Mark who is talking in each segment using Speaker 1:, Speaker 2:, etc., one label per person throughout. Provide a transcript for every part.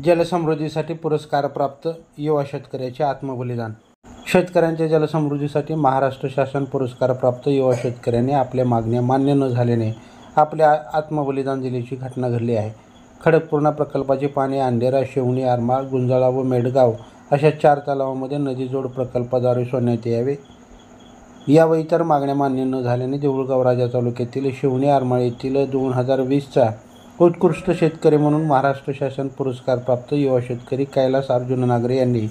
Speaker 1: जलसमृद्धीसाठी पुरस्कारप्राप्त युवा शेतकऱ्याचे आत्मबलिदान। शेतकऱ्यांच्या जलसमृद्धीसाठी महाराष्ट्र शासन पुरस्कारप्राप्त युवा शेतकऱ्यांनी आपल्या मागण्या मान्य न झाल्याने आपले आत्मबलिदान दिल्याची घटना घडली आहे। खडकपूर्णा प्रकल्पाचे पाणी अंधेरा, शिवणी, आरमाळ, गुंजाळा व मेडगाव अशा 4 तलावांमध्ये नदीजोड प्रकल्पाद्वारे सोडण्यात यावे या व इतर मागण्या मान्य न झाल्याने देऊळगाव राजा तालुक्यातील शिवणी आरमाळ येथील 2020चा उत्कृष्ट शेतकरी म्हणून महाराष्ट्र शासन पुरस्कारप्राप्त युवा शेतकरी कैलास अर्जुन नागरे यांनी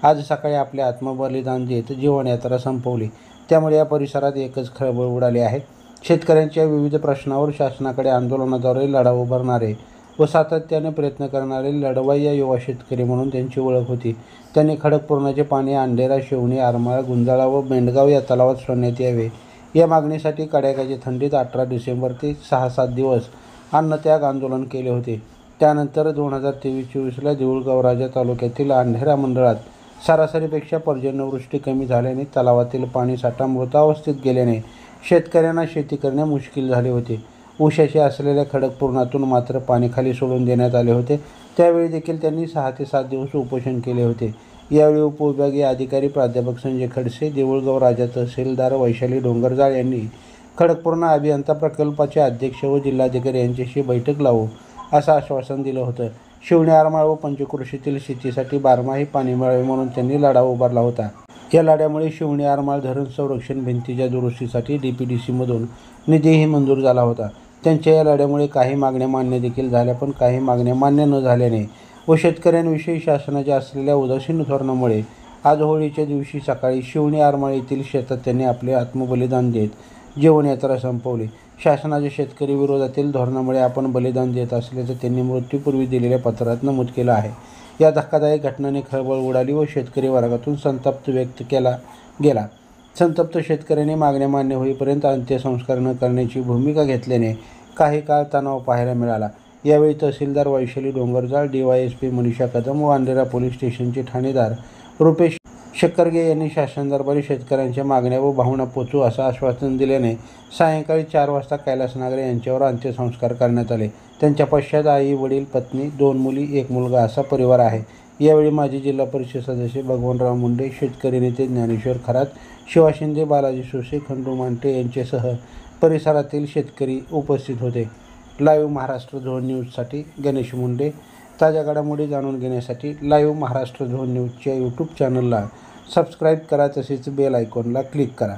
Speaker 1: आज सकाळी आपले आत्मबलिदान देत जीवनयात्रा संपवली। त्यामुळे या परिसरात एकच खळबळ उडाली आहे। शेतकऱ्यांच्या विविध प्रश्नावर शासनाकडे आंदोलनाद्वारे लढा उभारणारे व सातत्याने प्रयत्न करणारे लढवय्या या युवा शेतकरी म्हणून त्यांची ओळख होती। त्यांनी खडकपूर्णाचे पाणी अंधेरा, शिवणी, आरमाळ, गुंजाळा व मेंढगाव या तलावात सोडण्यात यावे या मागणीसाठी कडाक्याच्या थंडीत 18 डिसेंबर ते 6-7 दिवस अन्नत्याग आंदोलन केले होते। त्यानंतर 2023-24ला देऊळगाव राजा तालुक्यातील अंधेरा मंडळात सरासरीपेक्षा पर्जन्यवृष्टी कमी झाल्याने तलावातील पाणीसाठा मृतावस्थेत गेल्याने शेतकऱ्यांना शेती करणे मुश्किल झाले होते। उशाशी असलेल्या खडकपूर्णातून मात्र पाणी खाली सोडून देण्यात आले होते। त्यावेळी देखील त्यांनी 6 ते 7 दिवस उपोषण केले होते। यावेळी उपविभागीय अधिकारी प्राध्यापक संजय खडसे, देऊळगाव राजा तहसीलदार वैशाली डोंगरजाळ यांनी खडकपूर्णा अभियंता प्रकल्पाचे अध्यक्ष व जिल्हाधिकारी यांच्याशी बैठक लावू असं आश्वासन दिलं होतं। शिवणी, आरमाळ व पंचक्रोशीतील शेतीसाठी बारमाही पाणी मिळावे म्हणून त्यांनी लढा उभारला होता। या लढ्यामुळे शिवणी आरमाळ धरण संरक्षण भिंतीच्या दुरुस्तीसाठी DPDCमधून निधीही मंजूर झाला होता। त्यांच्या या लढ्यामुळे काही मागण्या मान्य देखील झाल्या, पण काही मागण्या मान्य न झाल्याने व शेतकऱ्यांविषयी शासनाच्या असलेल्या उदासीन धोरणामुळे आज होळीच्या दिवशी सकाळी शिवणी आरमाळ येथील शेतात त्यांनी आपले आत्मबलिदान देत जीवनयात्रा संपवली। शासनाच्या शेतकरी विरोधातील धोरणामुळे आपण बलिदान देत असल्याचं त्यांनी मृत्यूपूर्वी दिलेल्या पत्रात नमूद केलं आहे। या धक्कादायक घटनेने खळबळ उडाली व शेतकरी वर्गातून संताप व्यक्त केला गेला। संतप्त शेतकऱ्यांनी मागण्या मान्य होईपर्यंत अंत्यसंस्कार न करण्याची भूमिका घेतल्याने काही काळ तणाव पाहायला मिळाला। यावेळी तहसीलदार वैशाली डोंगरजाळ, DYSP मनीषा कदम व अंधेरा पोलीस स्टेशनचे ठाणेदार रुपेश शक्करगे यांनी शासन दरबारी शेतकऱ्यांच्या मागण्या व भावना पोचू असं आश्वासन दिल्याने सायंकाळी 4 वाजता कैलास नागरे यांच्यावर अंत्यसंस्कार करण्यात आले। त्यांच्या पश्चात आई, वडील, पत्नी, 2 मुली, 1 मुलगा असा परिवार आहे। यावेळी माजी जिल्हा परिषद सदस्य भगवानराव मुंडे, शेतकरी नेते ज्ञानेश्वर खरात, शिवा शिंदे, बालाजी सोसे, खंडू मांटे यांच्यासह परिसरातील शेतकरी उपस्थित होते। लाईव्ह महाराष्ट्र झोन न्यूजसाठी गणेश मुंडे। ताज्या घडामोडी जाणून घेण्यासाठी लाईव्ह महाराष्ट्र झोन न्यूजच्या YouTube चॅनलला सबस्क्राईब करा, तसेच बेल आयकॉनला क्लिक करा।